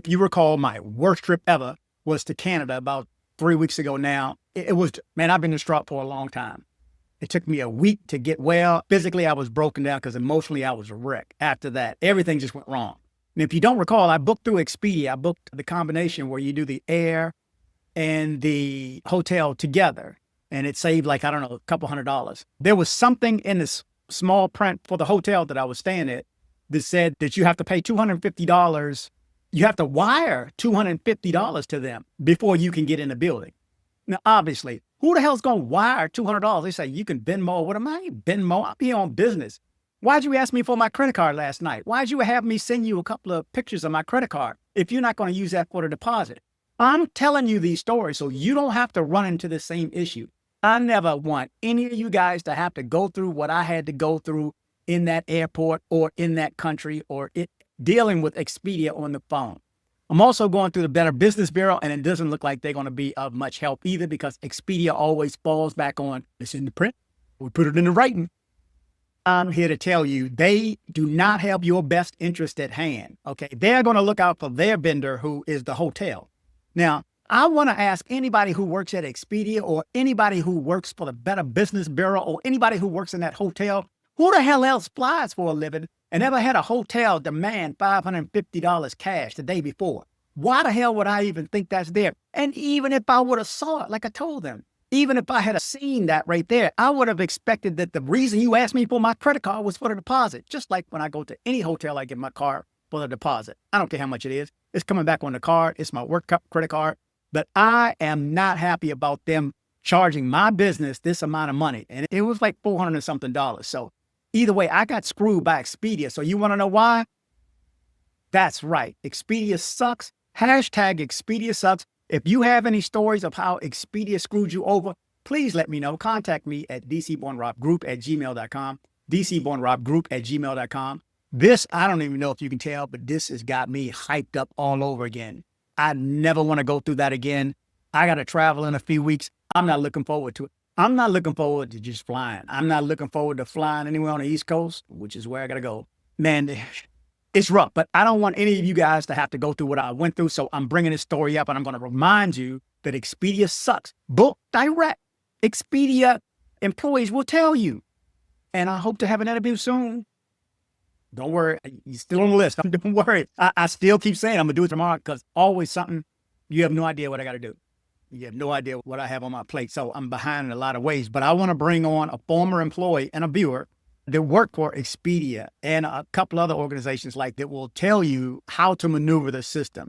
If you recall, my worst trip ever was to Canada about 3 weeks ago now. It was, man, I've been distraught for a long time. It took me a week to get well. Physically, I was broken down because emotionally, I was a wreck. After that, everything just went wrong. And if you don't recall, I booked through Expedia. I booked the combination where you do the air and the hotel together. And it saved like, I don't know, a couple $100. There was something in this small print for the hotel that I was staying at that said that you have to pay $250. You have to wire $250 to them before you can get in the building. Now, obviously, who the hell's going to wire $200? They say, you can Venmo. What am I? Venmo? I'm here on business. Why'd you ask me for my credit card last night? Why'd you have me send you a couple of pictures of my credit card if you're not going to use that for the deposit? I'm telling you these stories so you don't have to run into the same issue. I never want any of you guys to have to go through what I had to go through in that airport or in that country or dealing with Expedia on the phone. I'm also going through the Better Business Bureau, and it doesn't look like they're going to be of much help either because Expedia always falls back on, it's in the print, we put it in the writing. I'm here to tell you, they do not have your best interest at hand, okay? They're going to look out for their vendor, who is the hotel. Now, I want to ask anybody who works at Expedia or anybody who works for the Better Business Bureau or anybody who works in that hotel, who the hell else flies for a living and ever had a hotel demand $550 cash the day before? Why the hell would I even think that's there? And even if I would have saw it, like I told them, even if I had seen that right there, I would have expected that the reason you asked me for my credit card was for the deposit. Just like when I go to any hotel, I get my card for the deposit. I don't care how much it is. It's coming back on the card. It's my work credit card. But I am not happy about them charging my business this amount of money. And it was like $400 and something. So either way, I got screwed by Expedia. So you want to know why? That's right. Expedia sucks. Hashtag Expedia sucks. If you have any stories of how Expedia screwed you over, please let me know. Contact me at DCBornRobGroup@gmail.com. DCBornRobGroup@gmail.com. This, I don't even know if you can tell, but this has got me hyped up all over again. I never want to go through that again. I got to travel in a few weeks. I'm not looking forward to it. I'm not looking forward to just flying. I'm not looking forward to flying anywhere on the East Coast, which is where I got to go. Man, it's rough, but I don't want any of you guys to have to go through what I went through. So I'm bringing this story up and I'm going to remind you that Expedia sucks. Book direct. Expedia employees will tell you. And I hope to have an interview soon. Don't worry. You're still on the list. Don't worry. I still keep saying I'm going to do it tomorrow because always something, you have no idea what I got to do. You have no idea what I have on my plate. So I'm behind in a lot of ways, but I want to bring on a former employee and a viewer that work for Expedia and a couple other organizations like that will tell you how to maneuver the system.